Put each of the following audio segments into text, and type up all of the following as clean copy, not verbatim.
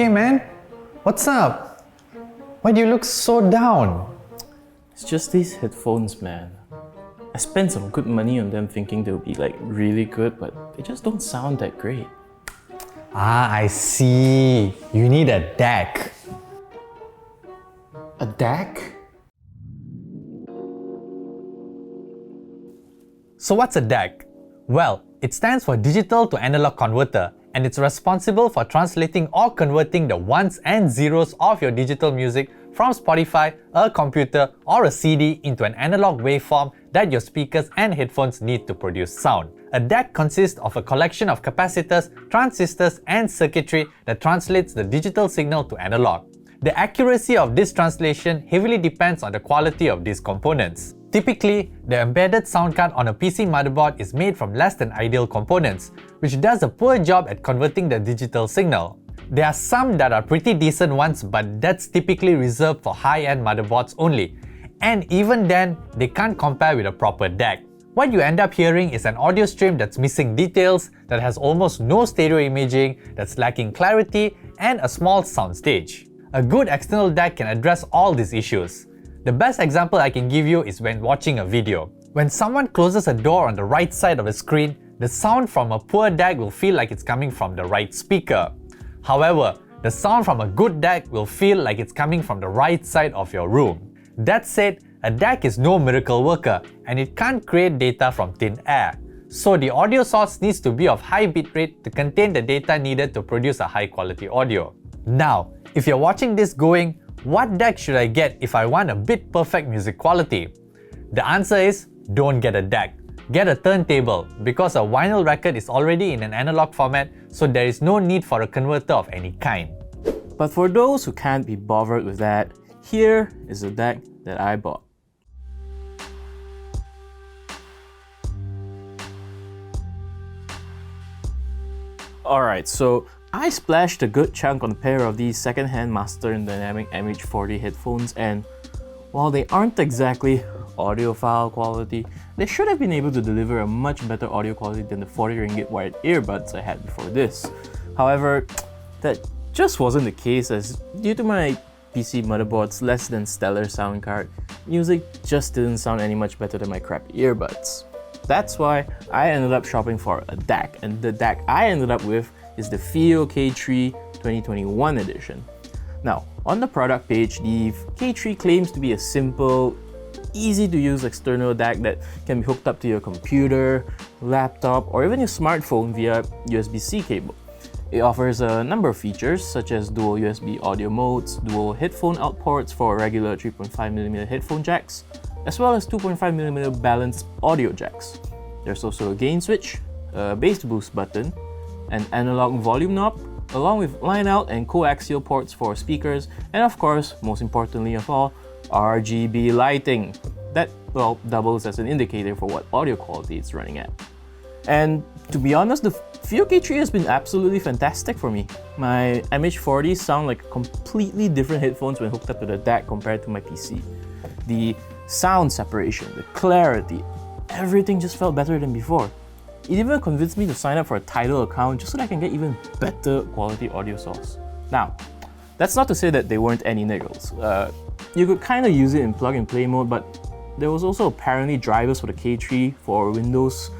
Hey man, what's up? Why do you look so down? It's just these headphones, man. I spent some good money on them thinking they'll be like really good, but they just don't sound that great. Ah, I see. You need a DAC. A DAC? So what's a DAC? Well, it stands for Digital to Analog Converter, and it's responsible for translating or converting the ones and zeros of your digital music from Spotify, a computer, or a CD into an analog waveform that your speakers and headphones need to produce sound. A DAC consists of a collection of capacitors, transistors, and circuitry that translates the digital signal to analog. The accuracy of this translation heavily depends on the quality of these components. Typically, the embedded sound card on a PC motherboard is made from less than ideal components, which does a poor job at converting the digital signal. There are some that are pretty decent ones, but that's typically reserved for high-end motherboards only. And even then, they can't compare with a proper DAC. What you end up hearing is an audio stream that's missing details, that has almost no stereo imaging, that's lacking clarity, and a small soundstage. A good external DAC can address all these issues. The best example I can give you is when watching a video. When someone closes a door on the right side of the screen, the sound from a poor DAC will feel like it's coming from the right speaker. However, the sound from a good DAC will feel like it's coming from the right side of your room. That said, a DAC is no miracle worker, and it can't create data from thin air. So the audio source needs to be of high bitrate to contain the data needed to produce a high quality audio. Now, if you're watching this going, what DAC should I get if I want a bit perfect music quality? The answer is, don't get a DAC. Get a turntable, because a vinyl record is already in an analog format, so there is no need for a converter of any kind. But for those who can't be bothered with that, here is the DAC that I bought. Alright, so I splashed a good chunk on a pair of these second-hand Master and Dynamic MH40 headphones, and while they aren't exactly audiophile quality, they should have been able to deliver a much better audio quality than the 40 ringgit wired earbuds I had before this. However, that just wasn't the case, as due to my PC motherboard's less than stellar sound card, music just didn't sound any much better than my crappy earbuds. That's why I ended up shopping for a DAC, and the DAC I ended up with is the FiiO K3 2021 edition. Now, on the product page, the K3 claims to be a simple, easy to use external DAC that can be hooked up to your computer, laptop, or even your smartphone via USB-C cable. It offers a number of features such as dual USB audio modes, dual headphone out ports for regular 3.5mm headphone jacks, as well as 2.5mm balanced audio jacks. There's also a gain switch, a bass boost button, an analog volume knob, along with line-out and coaxial ports for speakers, and of course, most importantly of all, RGB lighting. That, well, doubles as an indicator for what audio quality it's running at. And to be honest, the FiiO K3 has been absolutely fantastic for me. My MH40s sound like completely different headphones when hooked up to the DAC compared to my PC. The sound separation, the clarity, everything just felt better than before. It even convinced me to sign up for a Tidal account just so that I can get even better quality audio source. Now, that's not to say that there weren't any niggles. You could kind of use it in plug-and-play mode, but there was also apparently drivers for the K3 for Windows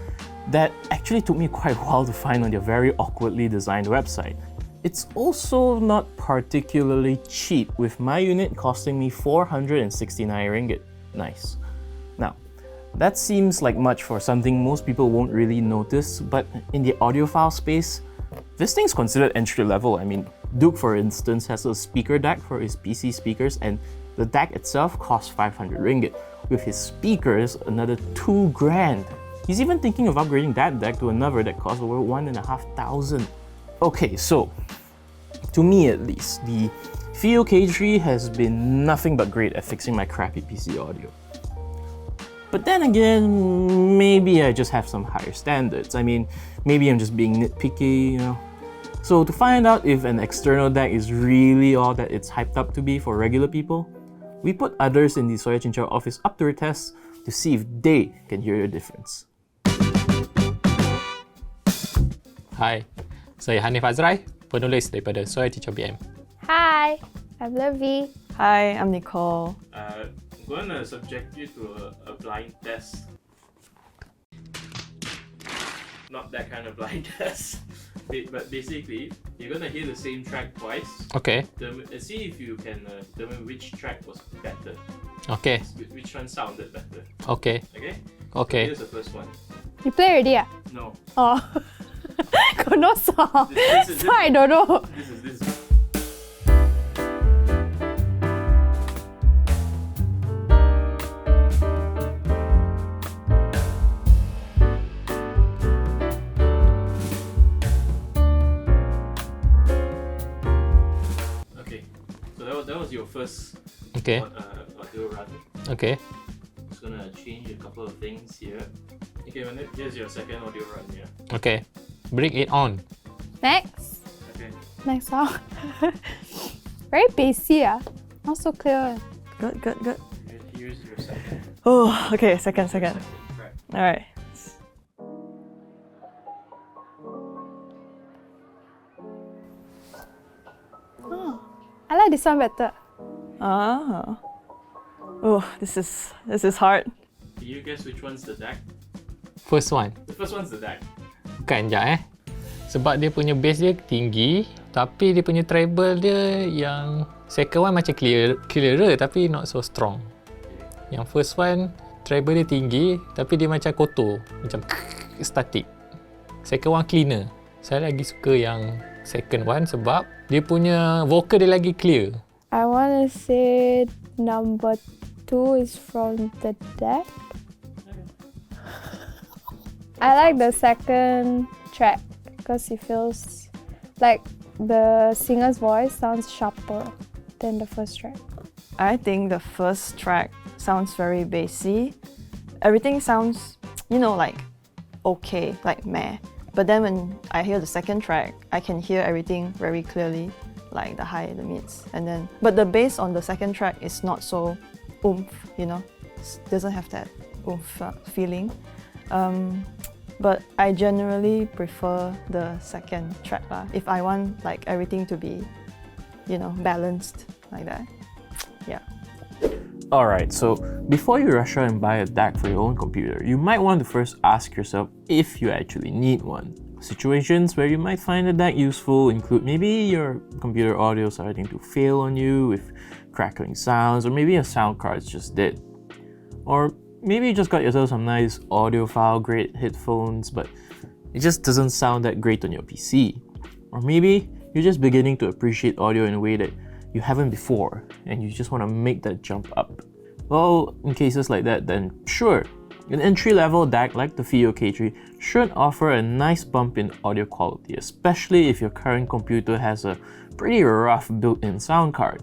that actually took me quite a while to find on their very awkwardly designed website. It's also not particularly cheap, with my unit costing me 469 ringgit. Nice. Now, that seems like much for something most people won't really notice, but in the audiophile space, this thing's considered entry level. I mean, Duke, for instance, has a speaker DAC for his PC speakers, and the DAC itself costs 500 ringgit. With his speakers, another 2 grand. He's even thinking of upgrading that DAC to another that costs over 1,500. Okay, so, to me at least, the FiiO K3 has been nothing but great at fixing my crappy PC audio. But then again, maybe I just have some higher standards. I mean, maybe I'm just being nitpicky, you know. So to find out if an external DAC is really all that it's hyped up to be for regular people, we put others in the Soya Chinchao office up to a test to see if they can hear the difference. Hai, saya Hanif Azrai, penulis daripada Soya Chinchao BM. Hi, I'm Lovey. Hi, I'm Nicole. I'm going to subject you to a blind test. Not that kind of blind test. But basically, you're going to hear the same track twice. Okay. See if you can determine which track was better. Okay. Which one sounded better. Okay. Okay? Okay. So here's the first one. You play already? Ah? No. Oh. Got no song. This So I don't know. This is. Okay, so that was your first Okay. audio run. Okay. Just gonna change a couple of things here. Okay, here's your second audio run here. Okay. Bring it on. Next. Okay. Next song. Very bassy. Not so clear. Good. Here's your second. Oh, okay, second. Track. Alright. I like this one better. Ah. Oh, this is hard. Can you guess which one's the DAC? First one. The first one's the DAC. Bukan, sekejap Sebab dia punya bass dia tinggi, tapi dia punya treble dia yang second one macam clearer tapi not so strong. Yang first one, treble dia tinggi tapi dia macam kotor, macam static. Second one cleaner. Saya lagi suka yang second one sebab dia punya vocal dia lagi clear. I want to say number 2 is from the deck. I like the second track because it feels like the singer's voice sounds sharper than the first track. I think the first track sounds very bassy. Everything sounds, like okay, like meh. But then when I hear the second track, I can hear everything very clearly, like the high, the mids, but the bass on the second track is not so oomph, doesn't have that oomph feeling. But I generally prefer the second track lah. If I want like everything to be, balanced like that. Yeah. Alright, so before you rush out and buy a DAC for your own computer, you might want to first ask yourself if you actually need one. Situations where you might find a DAC useful include maybe your computer audio starting to fail on you with crackling sounds, or maybe your sound card's just dead. Or maybe you just got yourself some nice audiophile grade headphones, but it just doesn't sound that great on your PC. Or maybe you're just beginning to appreciate audio in a way that you haven't before, and you just want to make that jump up. Well, in cases like that, then sure, an entry-level DAC like the FiiO K3 should offer a nice bump in audio quality, especially if your current computer has a pretty rough built-in sound card.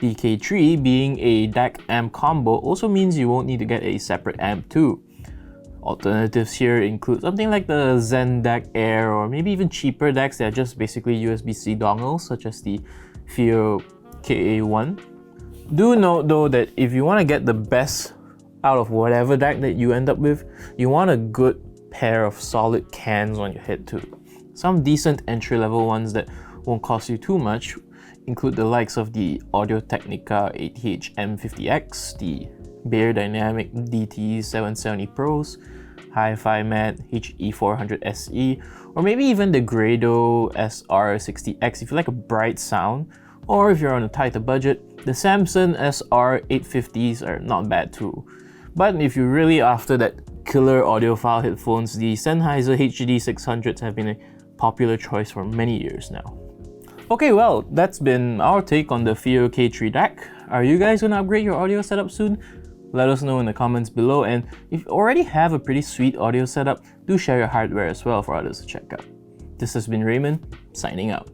The K3 being a DAC amp combo also means you won't need to get a separate amp too. Alternatives here include something like the Zen DAC Air, or maybe even cheaper DACs that are just basically USB-C dongles, such as the FiiO K3. Do note though that if you want to get the best out of whatever DAC that you end up with, you want a good pair of solid cans on your head too. Some decent entry-level ones that won't cost you too much include the likes of the Audio-Technica ATH M50X, the Bear Dynamic DT770 Pros, Hi-Fi Mat HE400 SE, or maybe even the Grado SR60X if you like a bright sound, or if you're on a tighter budget, the Samsung SR850s are not bad too. But if you're really after that killer audiophile headphones, the Sennheiser HD600s have been a popular choice for many years now. Okay, well, that's been our take on the FiiO K3 DAC. Are you guys gonna upgrade your audio setup soon? Let us know in the comments below, and if you already have a pretty sweet audio setup, do share your hardware as well for others to check out. This has been Raymond, signing out.